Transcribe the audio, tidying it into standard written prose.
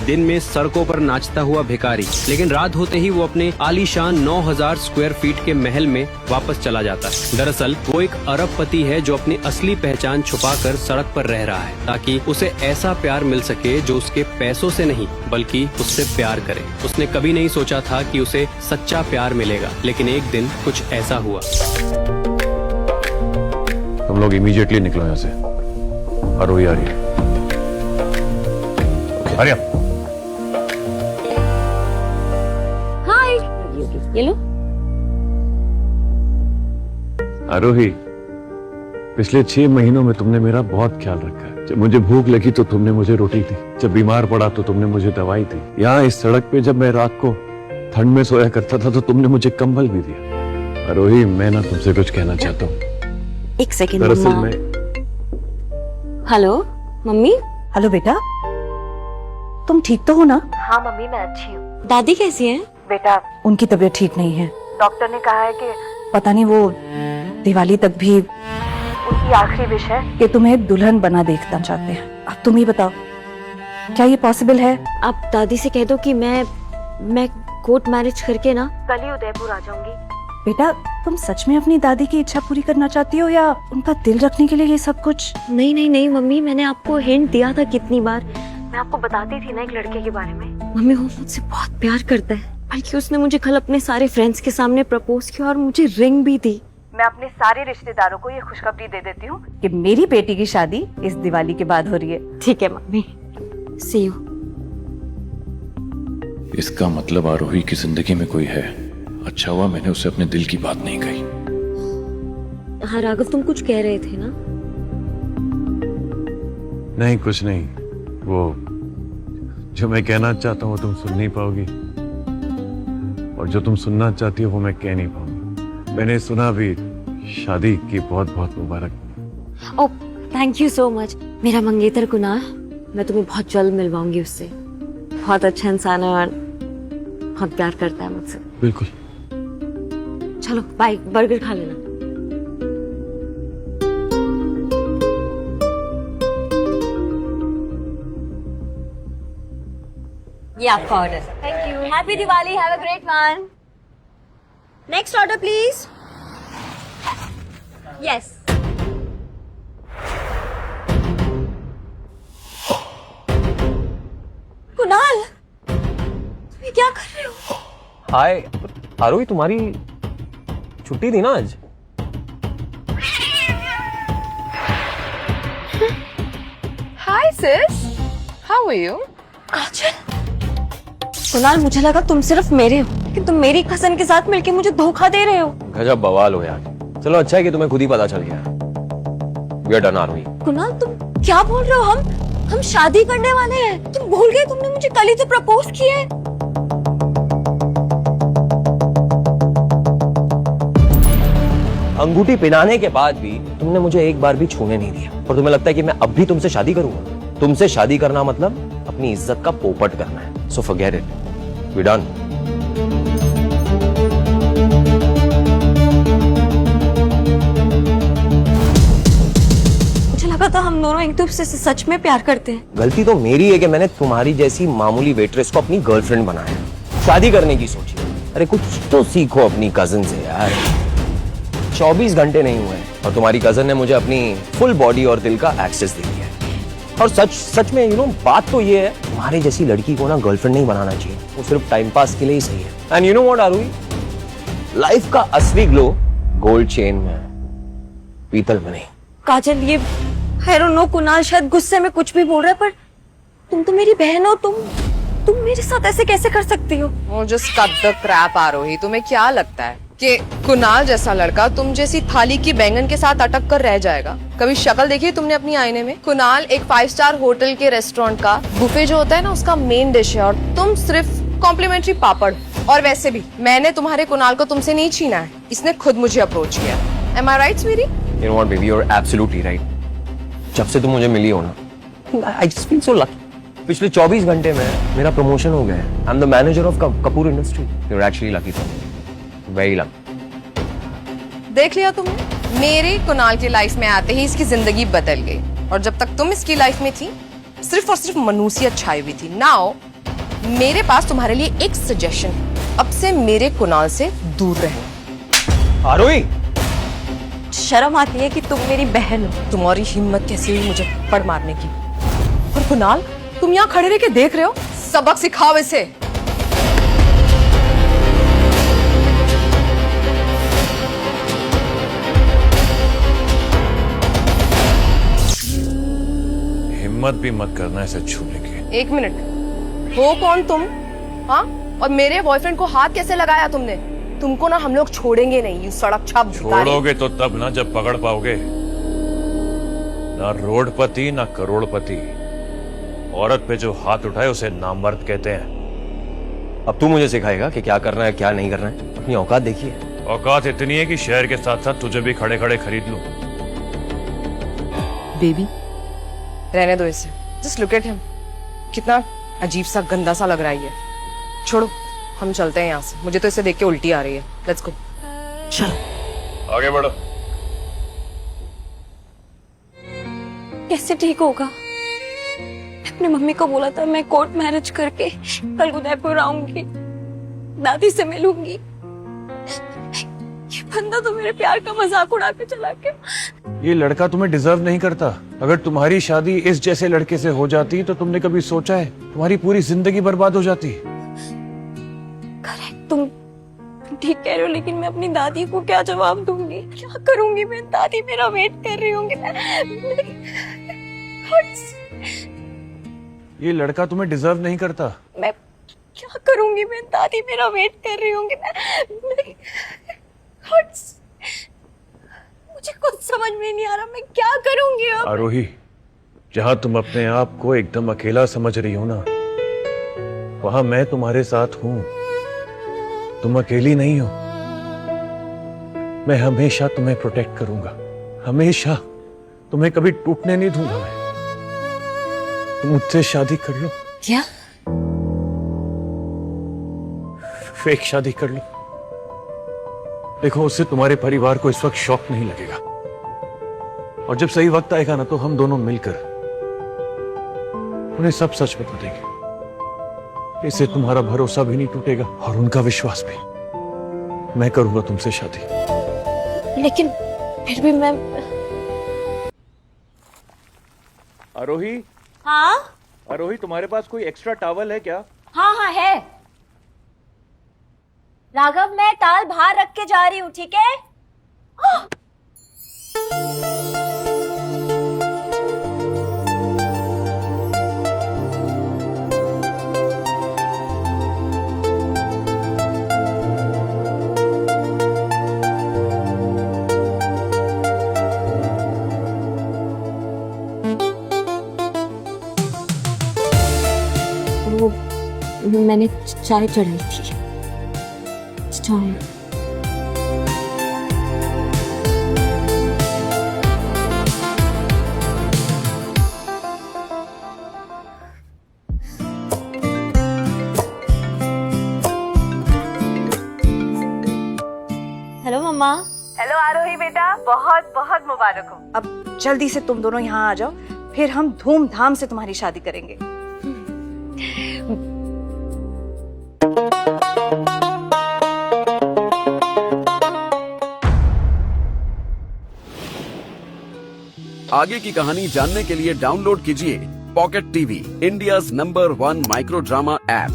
दिन में सड़कों पर नाचता हुआ भिखारी, लेकिन रात होते ही वो अपने आलीशान 9000 स्क्वायर फीट के महल में वापस चला जाता है। दरअसल वो एक अरबपति है जो अपनी असली पहचान छुपाकर सड़क पर रह रहा है ताकि उसे ऐसा प्यार मिल सके जो उसके पैसों से नहीं बल्कि उससे प्यार करे। उसने कभी नहीं सोचा था कि उसे सच्चा प्यार मिलेगा, लेकिन एक दिन कुछ ऐसा हुआ। तुम लोग इमीडिएटली निकलो यहाँ से। आरोही आ रही है। आर्या। हाय। ये लो। आरोही, पिछले 6 महीनों में तुमने मेरा बहुत ख्याल रखा है। जब मुझे भूख लगी तो तुमने मुझे रोटी दी, जब बीमार पड़ा तो तुमने मुझे दवाई दी। यहाँ इस सड़क पे जब मैं रात को ठंड में सोया करता था तो तुमने मुझे कंबल भी दिया। आरोही, मैं ना तुमसे कुछ कहना चाहता हूँ। एक सेकंड। दरअसल मैं। Hello mummy. हेलो बेटा, तुम ठीक तो हो ना? हाँ मम्मी, मैं अच्छी हूँ। दादी कैसी हैं? बेटा, उनकी तबीयत ठीक नहीं है। डॉक्टर ने कहा है कि पता नहीं वो दिवाली तक भी उनकी आखिरी विश है कि तुम्हें दुल्हन बना देखना चाहते हैं। अब तुम ही बताओ, क्या ये पॉसिबल है? आप दादी से कह दो कि मैं कोर्ट मैरिज करके ना कल ही उदयपुर आ जाऊंगी। बेटा, तुम सच में अपनी दादी की इच्छा पूरी करना चाहती हो या उनका दिल रखने के लिए ये सब कुछ? नहीं मम्मी, मैंने आपको हिंट दिया था कितनी बार। मैं आपको बताती थी ना एक लड़के के बारे में। मम्मी, वो मुझसे बहुत प्यार करता है, बल्कि उसने मुझे कल अपने सारे फ्रेंड्स के सामने प्रपोज किया और मुझे रिंग भी दी। मैं अपने सारे रिश्तेदारों को ये खुशखबरी दे देती हूँ कि मेरी बेटी की शादी इस दिवाली के बाद हो रही है। ठीक है मम्मी, सी यू। इसका मतलब आरोही की जिंदगी में कोई है। अच्छा हुआ मैंने उसे अपने दिल की बात नहीं कही। हाँ राघव, तुम कुछ कह रहे थे ना? नहीं, कुछ नहीं। वो जो मैं कहना चाहता हूँ वो तुम सुन नहीं पाओगी, और जो तुम सुनना चाहती हो वो मैं कह नहीं पाऊंगी। मैंने सुना भी। शादी की बहुत बहुत मुबारक। ओह, थैंक यू सो मच। मेरा मंगेतर कुणाल, मैं तुम्हें बहुत जल्द मिलवाऊंगी उससे। बहुत अच्छा इंसान है और बहुत प्यार करता है मुझसे। बिल्कुल। चलो बाय, बर्गर खा लेना। ये आपका order. Thank you. Happy Diwali, have a great one. Next order please. Yes. Kunal, तुम ये क्या कर रहे हो? हाय आरोही, तुम्हारी छुट्टी थी ना आज? Hi sis, how are you? काजल। कुणाल, मुझे लगा तुम सिर्फ मेरे हो, लेकिन तुम मेरी कजन के साथ मिलके मुझे धोखा दे रहे हो। गजब बवाल हो यार। चलो अच्छा है कि तुम्हें खुद ही पता चल गया। We are done आरोही। कुणाल, तुम क्या बोल रहे हो? हम शादी करने वाले हैं। तुम भूल गए, तुमने मुझे कल ही तो प्रपोज किया है। अंगूठी पहनाने के बाद भी तुमने मुझे एक बार भी छूने नहीं दिया, और तुम्हें लगता है कि मैं अब भी तुमसे शादी करूंगा? तुमसे शादी करना मतलब अपनी इज्जत का पोपट करना है। So forget it, we done. मुझे लगा था हम दोनों एक दूसरे से सच में प्यार करते हैं। गलती तो मेरी है कि मैंने तुम्हारी जैसी मामूली वेट्रेस को अपनी गर्लफ्रेंड बनाया, शादी करने की सोची। अरे कुछ तो सीखो अपनी कजन से यार। 24 घंटे नहीं हुए और तुम्हारी कजन ने मुझे अपनी फुल बॉडी और दिल का एक्सेस दे दिया है। और सच में बात तो ये है, तुम्हारे जैसी लड़की को ना गर्लफ्रेंड नहीं बनाना चाहिए। वो सिर्फ टाइम पास के लिए ही सही है। And you know what Aarohi, life का असली ग्लो गोल्ड चेन में है, पीतल में नहीं। काजल, ये आई डोंट नो, कुणाल शायद गुस्से में कुछ भी बोल रहा है, पर तुम तो मेरी बहन हो। तुम मेरे साथ ऐसे कैसे कर सकती हो? Oh, just cut the crap आरोही। तुम्हें क्या लगता है कि कुणाल जैसा लड़का तुम जैसी थाली की बैंगन के साथ अटक कर रह जाएगा? कभी शक्ल देखी है तुमने अपनी आईने में? कुणाल एक 5 स्टार होटल के रेस्टोरेंट का बुफे जो होता है ना, उसका मेन डिश है, और तुम सिर्फ कॉम्प्लीमेंट्री पापड़। और वैसे भी मैंने तुम्हारे कुणाल को तुमसे नहीं छीना है, इसने खुद मुझे अप्रोच किया। Am I right, sweetie? You know what, baby, you're absolutely right. जब से तुम मुझे मिली हो ना, I just feel so lucky. पिछले 24 घंटे में मेरा प्रमोशन हो गया है। I'm the manager of Kapoor industry. You're actually lucky for me. Very lucky. देख लिया तुमने, मेरे कुणाल की लाइफ में आते ही इसकी जिंदगी बदल गई, और जब तक तुम इसकी लाइफ में थी सिर्फ और सिर्फ मनुष्यत छाई हुई थी। नाउ मेरे पास तुम्हारे लिए एक सजेशन है, अब से मेरे कुणाल से दूर रहना। आरोही, शर्म आती है कि तुम मेरी बहन हो। तुम्हारी हिम्मत कैसी हुई मुझे पड़ मारने की? और कुणाल, तुम यहाँ खड़े रह के देख रहे हो? सबक सिखाओ इसे। हिम्मत भी मत करना इसे छूने की। एक मिनट, हो कौन तुम? हाँ, और मेरे बॉयफ्रेंड को हाथ कैसे लगाया तुमने? तुमको ना हम लोग छोड़ेंगे नहीं, यू सड़क छाप भिखारी। छोड़ोगे तो तब ना जब पकड़ पाओगे। ना रोडपति ना करोड़पति, औरत पे जो हाथ उठाए उसे नामर्द कहते हैं। अब तू मुझे सिखाएगा कि क्या करना है क्या नहीं करना है? अपनी औकात देखिए। औकात इतनी है कि शहर के साथ साथ तुझे भी खड़े खड़े खरीद लूं। बेबी, रहने दो इसे। जस्ट लुक एट हिम, कितना अजीब सा गंदा सा लग रहा है ये। छोड़ो, हम चलते हैं यहाँ से। मुझे तो इसे देख के उल्टी आ रही है। Let's go. चलो। आगे बढ़ो। कैसे ठीक होगा? अपने मम्मी को बोला था मैं कोर्ट मैरिज करके कल उदयपुर आऊंगी, दादी से मिलूंगी। ये बंदा तो मेरे प्यार का मजाक उड़ा के चला गया। ये लड़का तुम्हें डिजर्व नहीं करता। अगर तुम्हारी शादी इस जैसे लड़के से हो जाती तो तुमने कभी सोचा है तुम्हारी पूरी जिंदगी बर्बाद हो जाती। करेक्ट, तुम ठीक कह रहे हो, लेकिन मैं अपनी दादी को क्या जवाब दूंगी? क्या करूंगी मैं? दादी मेरा वेट कर रही होंगी। ये लड़का तुम्हें डिजर्व नहीं करता। मैं क्या करूंगी मैं? दादी मेरा वेट कर रही होंगी। मुझे कुछ समझ में नहीं आ रहा, मैं क्या करूंगी अब? आरोही, जहां तुम अपने आप को एकदम अकेला समझ रही हो ना, वहां मैं तुम्हारे साथ हूं। तुम अकेली नहीं हो। मैं हमेशा तुम्हें प्रोटेक्ट करूंगा, हमेशा। तुम्हें कभी टूटने नहीं दूंगा मैं। तुम मुझसे शादी कर लो। क्या? फेक शादी कर लो। देखो, उससे तुम्हारे परिवार को इस वक्त शॉक नहीं लगेगा, और जब सही वक्त आएगा ना तो हम दोनों मिलकर उन्हें सब सच बता देंगे। इससे तुम्हारा भरोसा भी नहीं टूटेगा और उनका विश्वास भी। मैं करूंगा तुमसे शादी। लेकिन फिर भी मैं। आरोही, हाँ आरोही, तुम्हारे पास कोई एक्स्ट्रा टॉवल है क्या? हाँ हाँ है। राघव, मैं टाल बाहर रख के जा रही हूँ, ठीक है? वो मैंने चाय चढ़ाई थी। चाय। हेलो मम्मा। हेलो आरोही बेटा, बहुत बहुत मुबारक हो। अब जल्दी से तुम दोनों यहाँ आ जाओ, फिर हम धूमधाम से तुम्हारी शादी करेंगे। आगे की कहानी जानने के लिए डाउनलोड कीजिए pocket TV, India's number 1 micro drama app.